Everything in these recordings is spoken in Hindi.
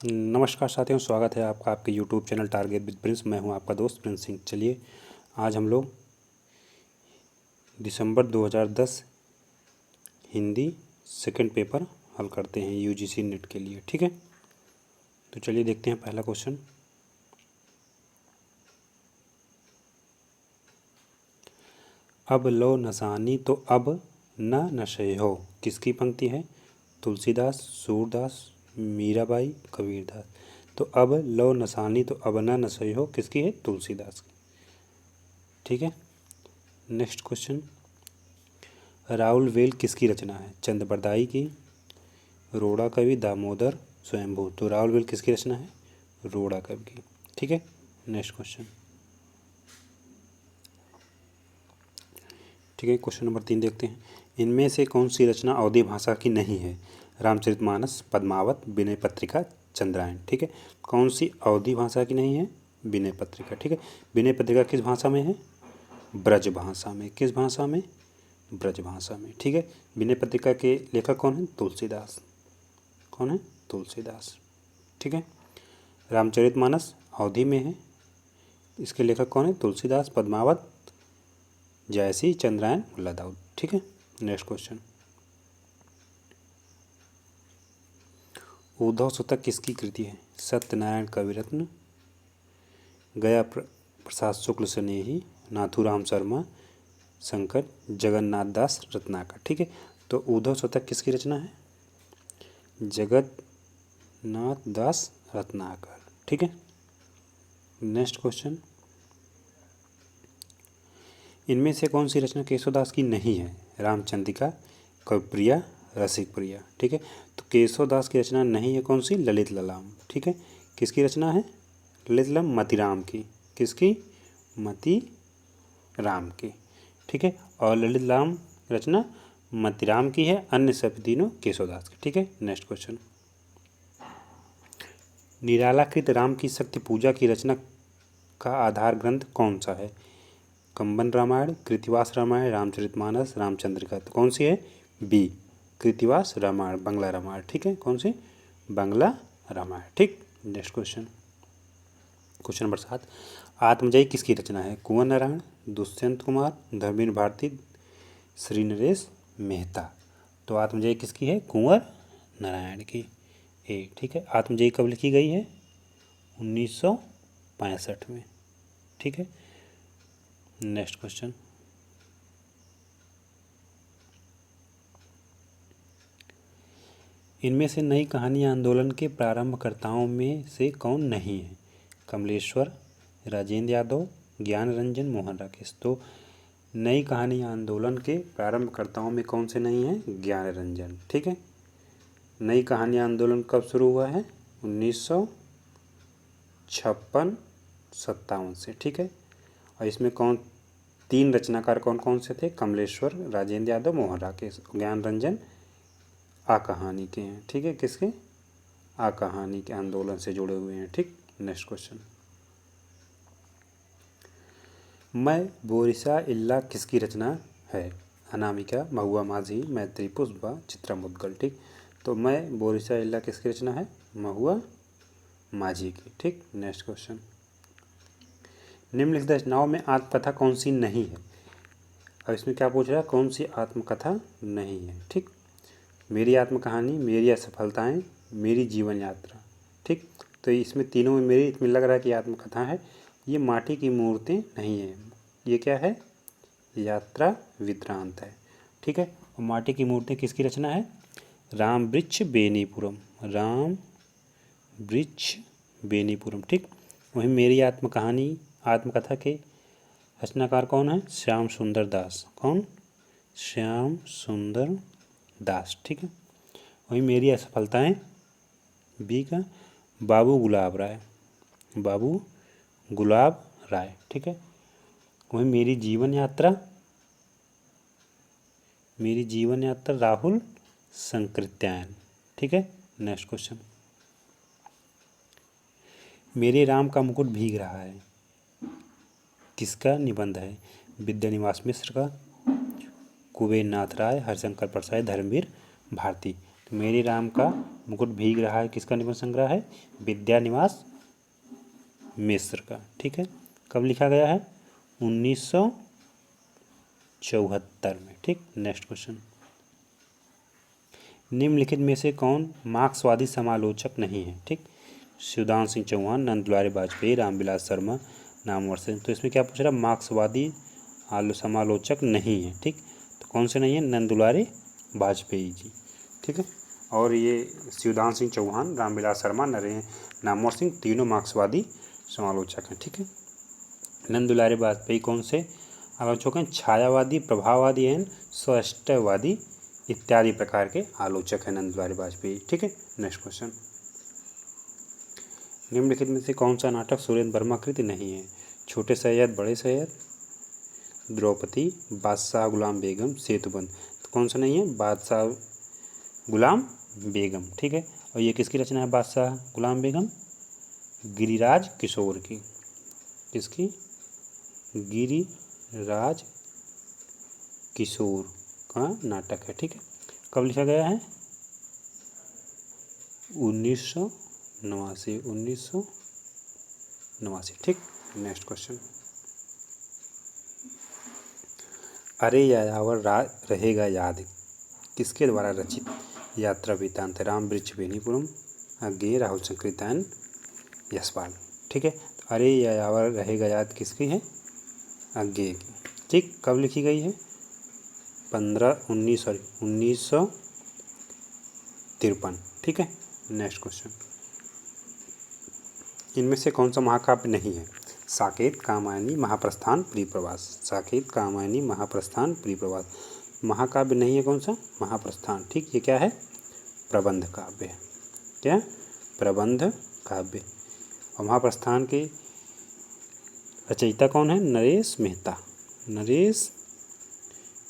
नमस्कार साथियों, स्वागत है आपका आपके YouTube channel target with Prince. मैं हूं आपका दोस्त प्रिंस सिंह। चलिए आज हम लोग दिसंबर 2010 हिंदी सेकंड पेपर हल करते हैं यूजीसी नेट के लिए। ठीक है, तो चलिए देखते हैं पहला क्वेश्चन। अब लो नसानी तो अब न नशे हो, किसकी पंक्ति है? तुलसीदास, सूरदास, मीराबाई, कबीरदास। तो अब लो नसानी तो अब न नशे हो किसकी है? तुलसीदास की। ठीक है, नेक्स्ट क्वेश्चन। राउल वेल किसकी रचना है? चंद बरदाई की, रोड़ा कवि, दामोदर, स्वयंभू। तो राउल वेल किसकी रचना है? रोड़ा कवि की। ठीक है, नेक्स्ट क्वेश्चन। ठीक है, क्वेश्चन नंबर 3 देखते हैं। इनमें से कौन सी रचना अवधी भाषा की नहीं है? रामचरितमानस, पद्मावत, विनय पत्रिका, चंद्रायन। ठीक है, कौन सी अवधी भाषा की नहीं है? विनय पत्रिका। ठीक है, विनय पत्रिका किस भाषा में है? ब्रज भाषा में। किस भाषा में? ब्रज भाषा में। ठीक है, विनय पत्रिका के लेखक कौन है? तुलसीदास। कौन है? तुलसीदास। ठीक है, रामचरितमानस अवधी में है, इसके लेखक कौन है? तुलसीदास। पद्मावत जयसी, चंद्रायन, मुल्ला दाऊद। ठीक है, नेक्स्ट क्वेश्चन। उद्धव सुतक किसकी कृति है? सत्यनारायण कविरत्न, गया प्रसाद शुक्ल स्नेही, नाथूराम शर्मा, शंकर जगन्नाथ दास रत्नाकर। ठीक है, तो उद्धव शतक किसकी रचना है? जगन्नाथ दास रत्नाकर। ठीक है, नेक्स्ट क्वेश्चन। इनमें से कौन सी रचना केशवदास की नहीं है? रामचंद्रिका, कविप्रिया, रसिक प्रिया। ठीक है, तो केशवदास की रचना नहीं है कौन सी? ललित ललाम। ठीक है, किसकी रचना है? ललित ललाम मतीराम की। किसकी? मती राम की। ठीक है, और ललित राम रचना मतीराम की है, अन्य सभी तीनों केशवदास की। ठीक है, नेक्स्ट क्वेश्चन। निरालाकृत राम की शक्ति पूजा की रचना का आधार ग्रंथ कौन सा है? कंबन रामायण, कृतिवास रामायण, रामचरितमानस, रामचंद्रिका। तो कौन सी है? बी, कृतिवास रामायण, बंगला रामायण। ठीक है, कौन सी? बंगला रामायण। ठीक, नेक्स्ट क्वेश्चन। Question number 7। आत्मजयी किसकी रचना है? कुंवर नारायण, दुष्यंत कुमार, धर्मेंद्र भारती, श्री नरेश मेहता। तो आत्मजयी किसकी है? कुंवर नारायण की। ए, ठीक है, आत्मजयी कब लिखी गई है? 1965 में। ठीक है, नेक्स्ट क्वेश्चन। इनमें से नई कहानी आंदोलन के प्रारंभकर्ताओं में से कौन नहीं है? कमलेश्वर, राजेंद्र यादव, ज्ञान रंजन, मोहन राकेश। तो नई कहानी आंदोलन के प्रारंभकर्ताओं में कौन से नहीं है? ज्ञान रंजन। ठीक है, नई कहानी आंदोलन कब शुरू हुआ है? 1956-57 से। ठीक है, और इसमें कौन 3 रचनाकार कौन कौन से थे? कमलेश्वर, राजेंद्र यादव, मोहन राकेश। ज्ञान रंजन आ कहानी के हैं। ठीक है, किसके? आ कहानी के आंदोलन से जुड़े हुए हैं। ठीक, नेक्स्ट क्वेश्चन। मैं बोरिसा इल्ला किसकी रचना है? अनामिका, महुआ माझी, मैत्री पुष्पा, चित्रा मुद्गल। ठीक, तो मैं बोरिसा इल्ला किसकी रचना है? महुआ माझी की। ठीक, नेक्स्ट क्वेश्चन। निम्नलिखित रचनाओं में आत्मकथा कौन सी नहीं है? अब इसमें क्या पूछ रहा है? कौन सी आत्मकथा नहीं है? ठीक, मेरी आत्मकहानी, मेरी असफलताएं, मेरी जीवन यात्रा। ठीक, तो इसमें तीनों में मेरी इसमें लग रहा है कि आत्मकथा है। ये माटी की मूर्तें नहीं है, ये क्या है? यात्रा वृत्तांत है। ठीक है, और माटी की मूर्तें किसकी रचना है? राम वृक्ष बेनीपुरम। राम वृक्ष बेनीपुरम। ठीक, वहीं मेरी आत्मकहानी आत्मकथा के रचनाकार कौन है? श्याम सुंदर दास। कौन? श्याम सुंदर दास। ठीक है, वहीं मेरी असफलताएं बी का बाबू गुलाब राय। बाबू गुलाब राय। ठीक है, वहीं मेरी जीवन यात्रा राहुल संकृत्यायन। ठीक है, नेक्स्ट क्वेश्चन। मेरे राम का मुकुट भीग रहा है किसका निबंध है? विद्यानिवास मिश्र का, कुबेर नाथ राय, हरिशंकर प्रसाद, धर्मवीर भारती। मेरे राम का मुकुट भीग रहा है किसका निबंध संग्रह है? विद्यानिवास मिश्र का। ठीक है, कब लिखा गया है? 1974 में। ठीक, नेक्स्ट क्वेश्चन। निम्नलिखित में से कौन मार्क्सवादी समालोचक नहीं है? ठीक, शिवदान सिंह चौहान, नंद दुलारे वाजपेयी, रामविलास शर्मा, नामवर सेन। तो इसमें क्या पूछ रहा है? मार्क्सवादी समालोचक नहीं है। ठीक, तो कौन से नहीं है? नंद दुलारे वाजपेयी जी। ठीक है, और ये शिवदान सिंह चौहान, रामविलास शर्मा, नामवर सिंह तीनों मार्क्सवादी समालोचक हैं। ठीक है, नंद दुलारे वाजपेयी कौन से आलोचक हैं? छायावादी, प्रभाववादी एवं स्वष्टवादी इत्यादि प्रकार के आलोचक हैं नंद दुलारे वाजपेयी। ठीक है, नेक्स्ट क्वेश्चन। निम्नलिखित में से कौन सा नाटक सुरेंद्र वर्मा कृत नहीं है? छोटे सैयद, बड़े सैयद, द्रौपदी, बादशाह गुलाम बेगम, सेतुबंद। तो कौन सा नहीं है? बादशाह गुलाम बेगम। ठीक है, और ये किसकी रचना है? बादशाह गुलाम बेगम गिरिराज किशोर की। किसकी? गिरिराज किशोर का नाटक है। ठीक है, कब लिखा गया है? 1989। ठीक, नेक्स्ट क्वेश्चन। अरे यायावर रहेगा याद किसके द्वारा रचित यात्रा वृत्तांत? राम वृक्ष बेनीपुरम, अज्ञेय, राहुल संकृतान, यशपाल। ठीक है, तो अरे यायावर रहेगा याद किसकी है? अज्ञेय की। ठीक, कब लिखी गई है? 1953। ठीक है, नेक्स्ट क्वेश्चन। इनमें से कौन सा महाकाव्य नहीं है? साकेत, कामायनी, महाप्रस्थान, प्रियप्रवास। साकेत, कामायनी, महाप्रस्थान, प्रियप्रवास। महाकाव्य नहीं है कौन सा? महाप्रस्थान। ठीक, ये क्या है? प्रबंध काव्य है। क्या? प्रबंध काव्य। और महाप्रस्थान के रचयिता कौन है? नरेश मेहता। नरेश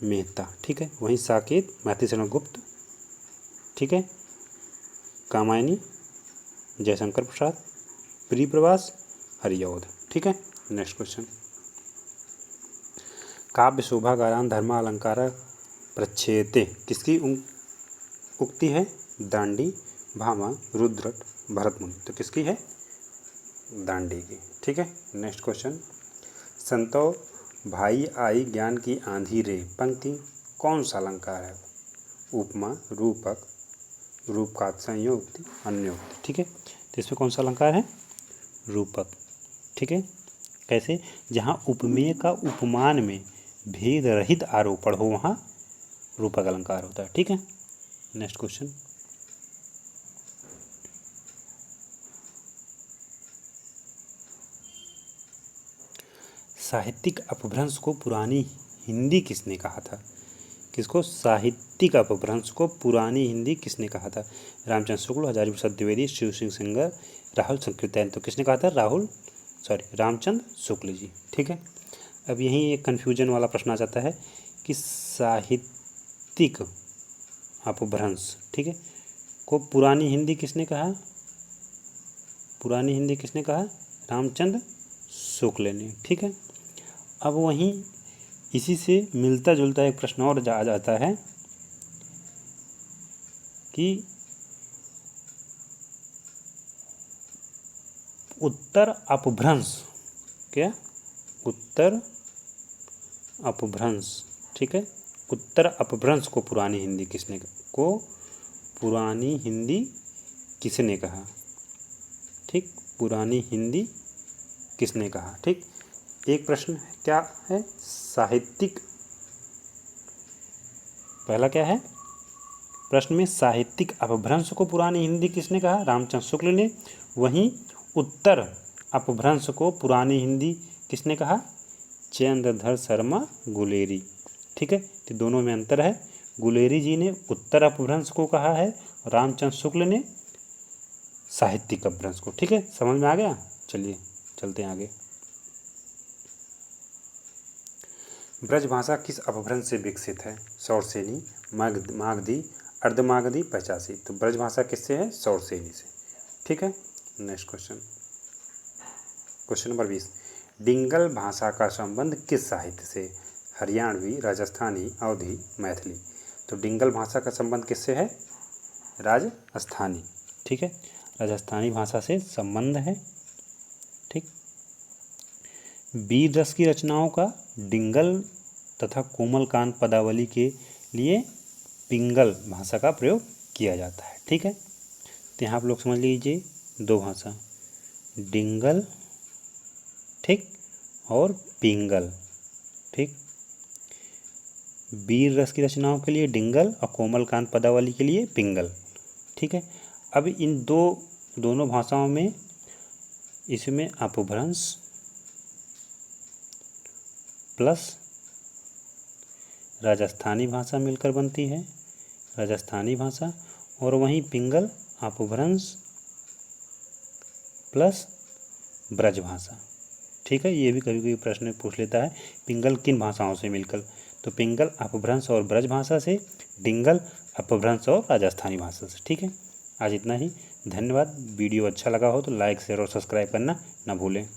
मेहता। ठीक है, वहीं साकेत मैथिली शरण गुप्त। ठीक है, कामायनी जयशंकर प्रसाद, प्रियप्रवास हरिऔध। ठीक है, नेक्स्ट क्वेश्चन। काव्य शोभा गारान धर्मालंकार प्रच्छेते किसकी उक्ति है? दांडी, भामा, रुद्रट, भरतमुनि। तो किसकी है? दांडी की। ठीक है, नेक्स्ट क्वेश्चन। संतो भाई आई ज्ञान की आंधी रे पंक्ति कौन सा अलंकार है? उपमा, रूपक, रूपकात, संयोक्ति, अन्योक्ति। ठीक है, तो इसमें कौन सा अलंकार है? रूपक। ठीक है, कैसे? जहाँ उपमेय का उपमान में भेद रहित आरोपण हो वहाँ रूपक अलंकार होता है। ठीक है, नेक्स्ट क्वेश्चन। साहित्यिक अपभ्रंश को पुरानी हिंदी किसने कहा था? किसको? साहित्यिक अपभ्रंश को पुरानी हिंदी किसने कहा था? रामचंद्र शुक्ल, हजारी प्रसाद द्विवेदी, शिव सिंह सेंगर, राहुल संकृत्यायन। तो किसने कहा था? रामचंद्र शुक्ल जी। ठीक है, अब यहीं एक कन्फ्यूजन वाला प्रश्न आ जाता है कि साहित्यिक अपभ्रंश, ठीक है, को पुरानी हिंदी किसने कहा? पुरानी हिंदी किसने कहा? रामचंद्र शुक्ल ने। ठीक है, अब वहीं इसी से मिलता जुलता एक प्रश्न और आ जाता है कि उत्तर अपभ्रंश, क्या? उत्तर अपभ्रंश। ठीक है, उत्तर अपभ्रंश को पुरानी हिंदी किसने कहा? ठीक, पुरानी हिंदी किसने कहा? ठीक, एक प्रश्न क्या है? साहित्यिक, पहला क्या है प्रश्न में? साहित्यिक अपभ्रंश को पुरानी हिंदी किसने कहा? रामचंद्र शुक्ल ने। वहीं उत्तर अपभ्रंश को पुरानी हिंदी किसने कहा? चंद्रधर शर्मा गुलेरी। ठीक है, तो दोनों में अंतर है। गुलेरी जी ने उत्तर अपभ्रंश को कहा है, रामचंद्र शुक्ल ने साहित्यिक अपभ्रंश को। ठीक है, समझ में आ गया? चलिए चलते हैं आगे। ब्रजभाषा किस अपभ्रंश से विकसित है? शौरसेनी, मागधी, अर्धमागधी, पैचासी। तो ब्रजभाषा किससे है? शौरसेनी से। ठीक है, next question. Question number 20। Dingal भाषा का संबंध किस साहित्य से? हरियाणवी, राजस्थानी, अवधी, मैथिली। तो डिंगल भाषा का संबंध किससे है? राजस्थानी। ठीक है, राजस्थानी भाषा से संबंध है। ठीक, वीर रस की रचनाओं का डिंगल तथा कोमलकांत पदावली के लिए पिंगल भाषा का प्रयोग किया जाता है। ठीक है, तो यहाँ आप लोग समझ लीजिए दो भाषा, डिंगल ठीक और पिंगल। ठीक, वीर रस की रचनाओं के लिए डिंगल और कोमलकांत पदावली के लिए पिंगल। ठीक है, अब इन दोनों भाषाओं में इसमें अपभ्रंश प्लस राजस्थानी भाषा मिलकर बनती है राजस्थानी भाषा, और वहीं पिंगल अपभ्रंश प्लस ब्रज भाषा। ठीक है, ये भी कभी कभी प्रश्न पूछ लेता है पिंगल किन भाषाओं से मिलकर, तो पिंगल अपभ्रंश और ब्रज भाषा से, डिंगल अपभ्रंश और राजस्थानी भाषा से। ठीक है, आज इतना ही, धन्यवाद। वीडियो अच्छा लगा हो तो लाइक शेयर और सब्सक्राइब करना ना भूलें।